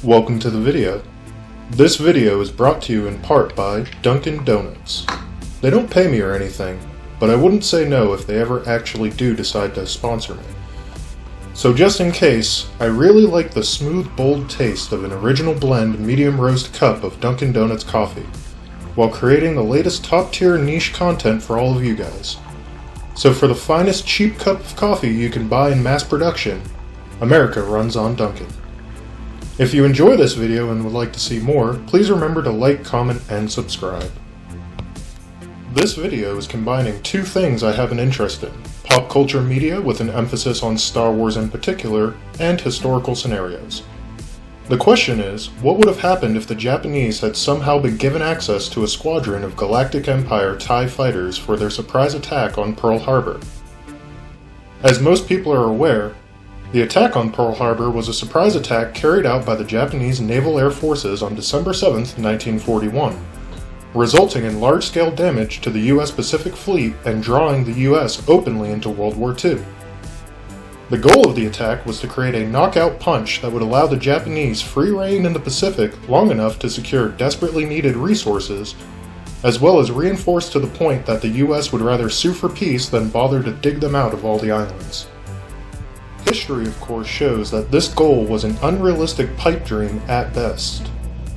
Welcome to the video. This video is brought to you in part by Dunkin' Donuts. They don't pay me or anything, but I wouldn't say no if they ever actually do decide to sponsor me. So just in case, I really like the smooth, bold taste of an original blend medium roast cup of Dunkin' Donuts coffee, while creating the latest top-tier niche content for all of you guys. So for the finest cheap cup of coffee you can buy in mass production, America runs on Dunkin'. If you enjoy this video and would like to see more, please remember to like, comment, and subscribe. This video is combining two things I have an interest in: pop culture media with an emphasis on Star Wars in particular, and historical scenarios. The question is, what would have happened if the Japanese had somehow been given access to a squadron of Galactic Empire TIE Fighters for their surprise attack on Pearl Harbor? As most people are aware, the attack on Pearl Harbor was a surprise attack carried out by the Japanese Naval Air Forces on December 7, 1941, resulting in large-scale damage to the U.S. Pacific Fleet and drawing the U.S. openly into World War II. The goal of the attack was to create a knockout punch that would allow the Japanese free rein in the Pacific long enough to secure desperately needed resources, as well as reinforce to the point that the U.S. would rather sue for peace than bother to dig them out of all the islands. History, of course, shows that this goal was an unrealistic pipe dream at best.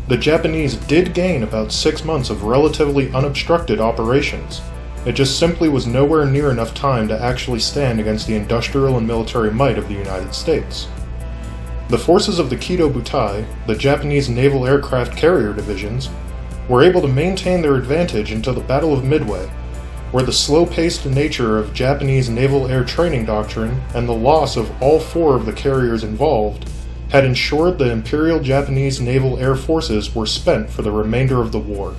The Japanese did gain about 6 months of relatively unobstructed operations. It just simply was nowhere near enough time to actually stand against the industrial and military might of the United States. The forces of the Kido Butai, the Japanese naval aircraft carrier divisions, were able to maintain their advantage until the Battle of Midway, where the slow-paced nature of Japanese naval air training doctrine and the loss of all 4 of the carriers involved had ensured the Imperial Japanese Naval Air Forces were spent for the remainder of the war.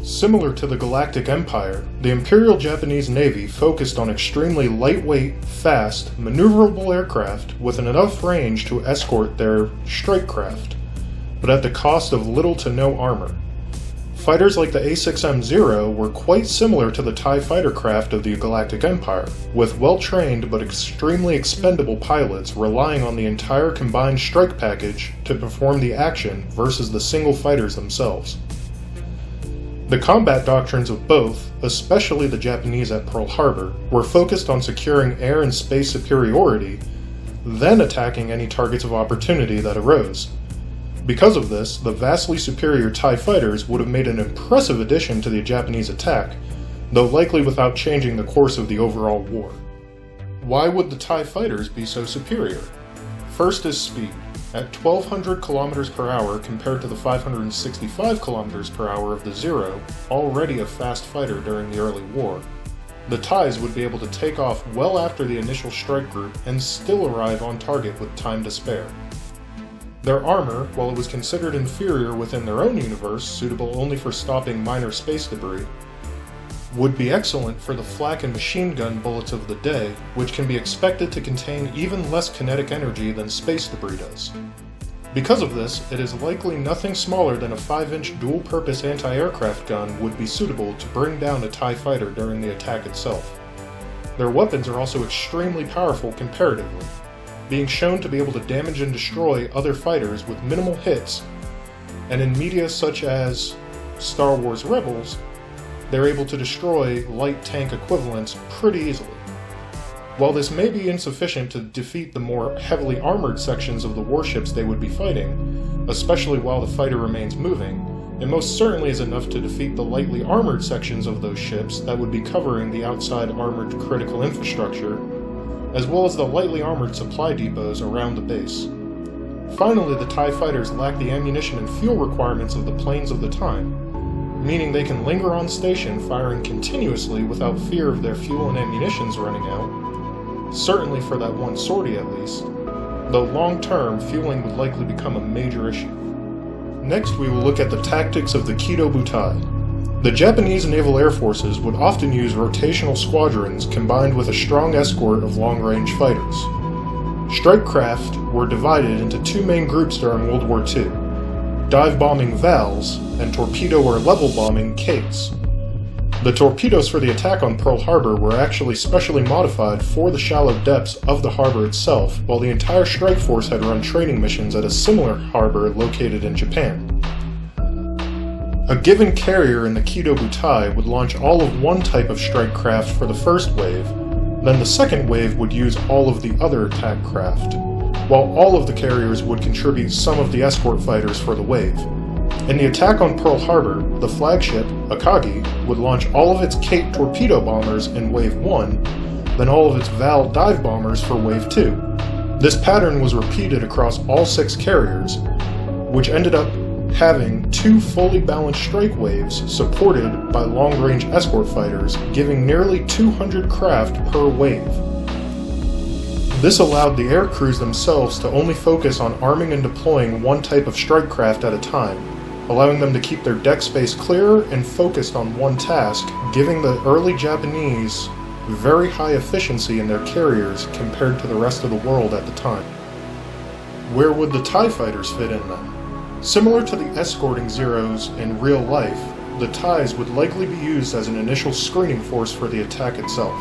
Similar to the Galactic Empire, the Imperial Japanese Navy focused on extremely lightweight, fast, maneuverable aircraft with enough range to escort their strike craft, but at the cost of little to no armor. Fighters like the A6M-0 were quite similar to the TIE fighter craft of the Galactic Empire, with well-trained but extremely expendable pilots relying on the entire combined strike package to perform the action versus the single fighters themselves. The combat doctrines of both, especially the Japanese at Pearl Harbor, were focused on securing air and space superiority, then attacking any targets of opportunity that arose. Because of this, the vastly superior TIE fighters would have made an impressive addition to the Japanese attack, though likely without changing the course of the overall war. Why would the TIE fighters be so superior? First is speed. At 1,200 km per hour compared to the 565 km per hour of the Zero, already a fast fighter during the early war, the TIEs would be able to take off well after the initial strike group and still arrive on target with time to spare. Their armor, while it was considered inferior within their own universe, suitable only for stopping minor space debris, would be excellent for the flak and machine gun bullets of the day, which can be expected to contain even less kinetic energy than space debris does. Because of this, it is likely nothing smaller than a 5-inch dual-purpose anti-aircraft gun would be suitable to bring down a TIE fighter during the attack itself. Their weapons are also extremely powerful comparatively, being shown to be able to damage and destroy other fighters with minimal hits, and in media such as Star Wars Rebels, they're able to destroy light tank equivalents pretty easily. While this may be insufficient to defeat the more heavily armored sections of the warships they would be fighting, especially while the fighter remains moving, it most certainly is enough to defeat the lightly armored sections of those ships that would be covering the outside armored critical infrastructure, as well as the lightly armored supply depots around the base. Finally, the TIE fighters lack the ammunition and fuel requirements of the planes of the time, meaning they can linger on station firing continuously without fear of their fuel and ammunitions running out, certainly for that one sortie at least, though long-term fueling would likely become a major issue. Next, we will look at the tactics of the Kido Butai. The Japanese Naval Air Forces would often use rotational squadrons combined with a strong escort of long-range fighters. Strike craft were divided into 2 main groups during World War II, dive-bombing VALs and torpedo or level-bombing Kates. The torpedoes for the attack on Pearl Harbor were actually specially modified for the shallow depths of the harbor itself, while the entire strike force had run training missions at a similar harbor located in Japan. A given carrier in the Kido Butai would launch all of one type of strike craft for the first wave, then the second wave would use all of the other attack craft, while all of the carriers would contribute some of the escort fighters for the wave. In the attack on Pearl Harbor, the flagship, Akagi, would launch all of its Kate torpedo bombers in Wave 1, then all of its Val dive bombers for Wave 2. This pattern was repeated across all 6 carriers, which ended up having 2 fully balanced strike waves supported by long-range escort fighters, giving nearly 200 craft per wave. This allowed the air crews themselves to only focus on arming and deploying one type of strike craft at a time, allowing them to keep their deck space clear and focused on one task, giving the early Japanese very high efficiency in their carriers compared to the rest of the world at the time. Where would the TIE Fighters fit in then? Similar to the escorting Zeros in real life, the TIEs would likely be used as an initial screening force for the attack itself.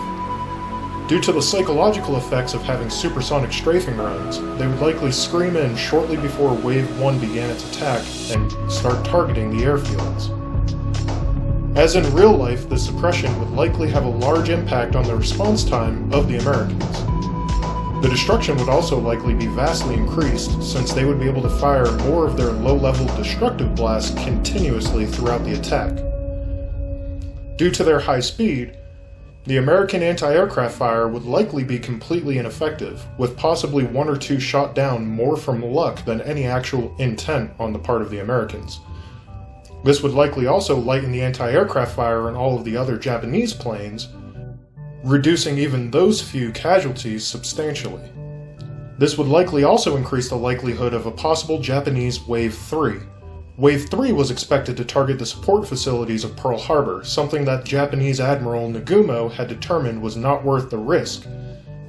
Due to the psychological effects of having supersonic strafing runs, they would likely scream in shortly before Wave 1 began its attack and start targeting the airfields. As in real life, the suppression would likely have a large impact on the response time of the Americans. The destruction would also likely be vastly increased, since they would be able to fire more of their low-level destructive blasts continuously throughout the attack. Due to their high speed, the American anti-aircraft fire would likely be completely ineffective, with possibly 1 or 2 shot down more from luck than any actual intent on the part of the Americans. This would likely also lighten the anti-aircraft fire on all of the other Japanese planes, reducing even those few casualties substantially. This would likely also increase the likelihood of a possible Japanese Wave 3. Wave 3 was expected to target the support facilities of Pearl Harbor, something that Japanese Admiral Nagumo had determined was not worth the risk,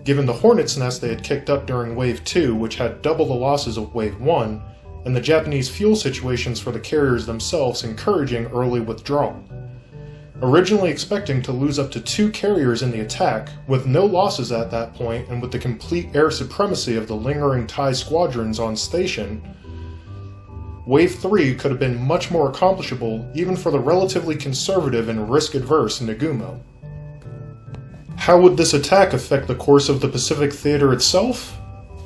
given the hornet's nest they had kicked up during Wave 2, which had double the losses of Wave 1, and the Japanese fuel situations for the carriers themselves encouraging early withdrawal. Originally expecting to lose up to 2 carriers in the attack, with no losses at that point and with the complete air supremacy of the lingering TIE squadrons on station, Wave 3 could have been much more accomplishable even for the relatively conservative and risk-adverse Nagumo. How would this attack affect the course of the Pacific Theater itself?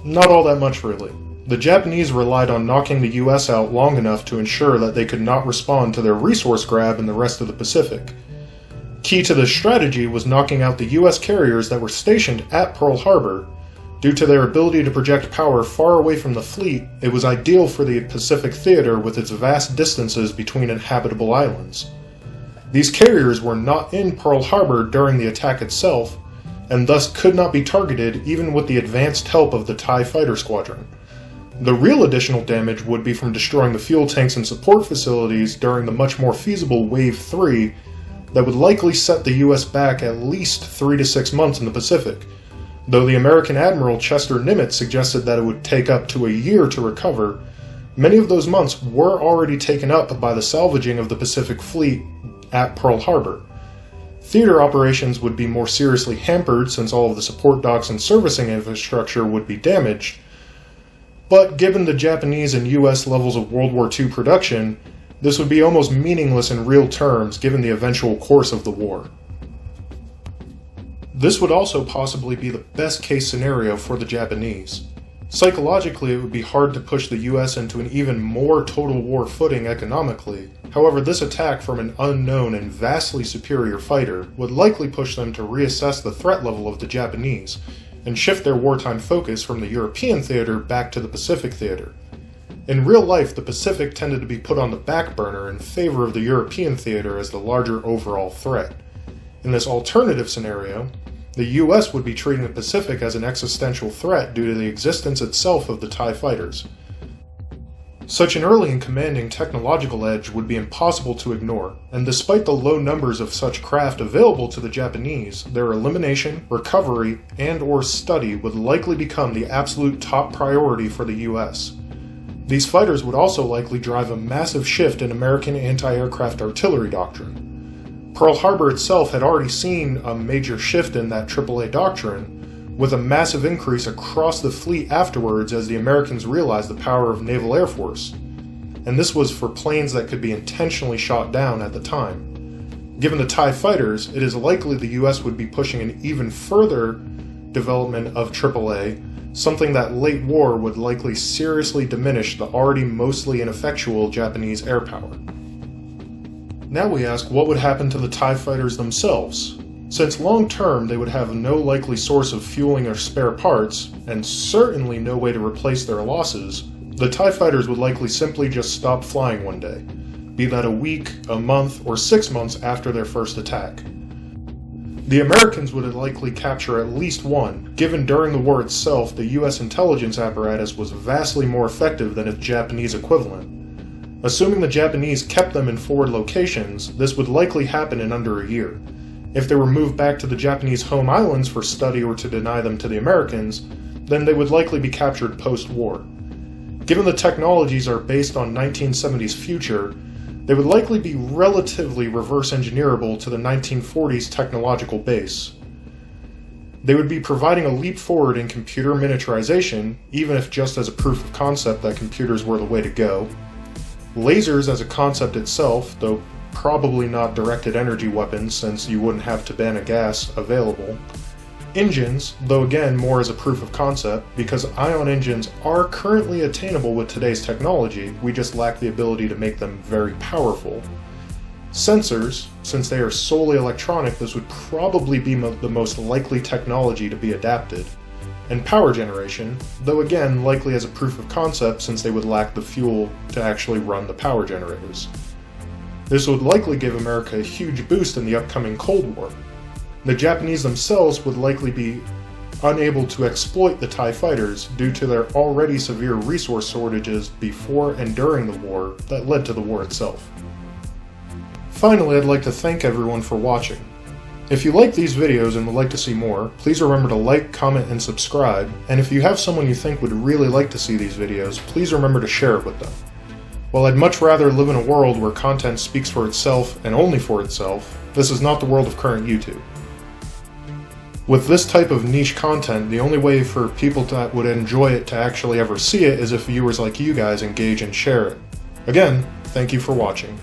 Not all that much, really. The Japanese relied on knocking the US out long enough to ensure that they could not respond to their resource grab in the rest of the Pacific. Key to this strategy was knocking out the US carriers that were stationed at Pearl Harbor. Due to their ability to project power far away from the fleet, it was ideal for the Pacific Theater with its vast distances between inhabitable islands. These carriers were not in Pearl Harbor during the attack itself, and thus could not be targeted even with the advanced help of the TIE Fighter Squadron. The real additional damage would be from destroying the fuel tanks and support facilities during the much more feasible Wave 3 that would likely set the US back at least 3 to 6 months in the Pacific, though the American Admiral Chester Nimitz suggested that it would take up to a year to recover. Many of those months were already taken up by the salvaging of the Pacific Fleet at Pearl Harbor. Theater operations would be more seriously hampered since all of the support docks and servicing infrastructure would be damaged, but given the Japanese and US levels of World War II production, this would be almost meaningless in real terms given the eventual course of the war. This would also possibly be the best case scenario for the Japanese. Psychologically, it would be hard to push the US into an even more total war footing economically. However, this attack from an unknown and vastly superior fighter would likely push them to reassess the threat level of the Japanese and shift their wartime focus from the European theater back to the Pacific theater. In real life, the Pacific tended to be put on the back burner in favor of the European theater as the larger overall threat. In this alternative scenario, the US would be treating the Pacific as an existential threat due to the existence itself of the TIE Fighters. Such an early and commanding technological edge would be impossible to ignore, and despite the low numbers of such craft available to the Japanese, their elimination, recovery, and/or study would likely become the absolute top priority for the US. These fighters would also likely drive a massive shift in American anti-aircraft artillery doctrine. Pearl Harbor itself had already seen a major shift in that AAA doctrine, with a massive increase across the fleet afterwards as the Americans realized the power of naval air force. And this was for planes that could be intentionally shot down at the time. Given the TIE Fighters, it is likely the US would be pushing an even further development of AAA, something that late war would likely seriously diminish the already mostly ineffectual Japanese air power. Now we ask, what would happen to the TIE Fighters themselves? Since long-term they would have no likely source of fueling or spare parts, and certainly no way to replace their losses, the TIE Fighters would likely simply just stop flying one day, be that a week, a month, or 6 months after their first attack. The Americans would likely capture at least one, given during the war itself the US intelligence apparatus was vastly more effective than its Japanese equivalent. Assuming the Japanese kept them in forward locations, this would likely happen in under a year. If they were moved back to the Japanese home islands for study or to deny them to the Americans, then they would likely be captured post-war. Given the technologies are based on 1970s future, they would likely be relatively reverse engineerable to the 1940s technological base. They would be providing a leap forward in computer miniaturization, even if just as a proof of concept that computers were the way to go. Lasers as a concept itself, though probably not directed energy weapons since you wouldn't have to ban a gas available. Engines, though again more as a proof of concept, because ion engines are currently attainable with today's technology, we just lack the ability to make them very powerful. Sensors, since they are solely electronic, this would probably be the most likely technology to be adapted. And power generation, though again likely as a proof of concept since they would lack the fuel to actually run the power generators. This would likely give America a huge boost in the upcoming Cold War. The Japanese themselves would likely be unable to exploit the TIE Fighters due to their already severe resource shortages before and during the war that led to the war itself. Finally, I'd like to thank everyone for watching. If you like these videos and would like to see more, please remember to like, comment, and subscribe, and if you have someone you think would really like to see these videos, please remember to share it with them. While I'd much rather live in a world where content speaks for itself and only for itself, this is not the world of current YouTube. With this type of niche content, the only way for people that would enjoy it to actually ever see it is if viewers like you guys engage and share it. Again, thank you for watching.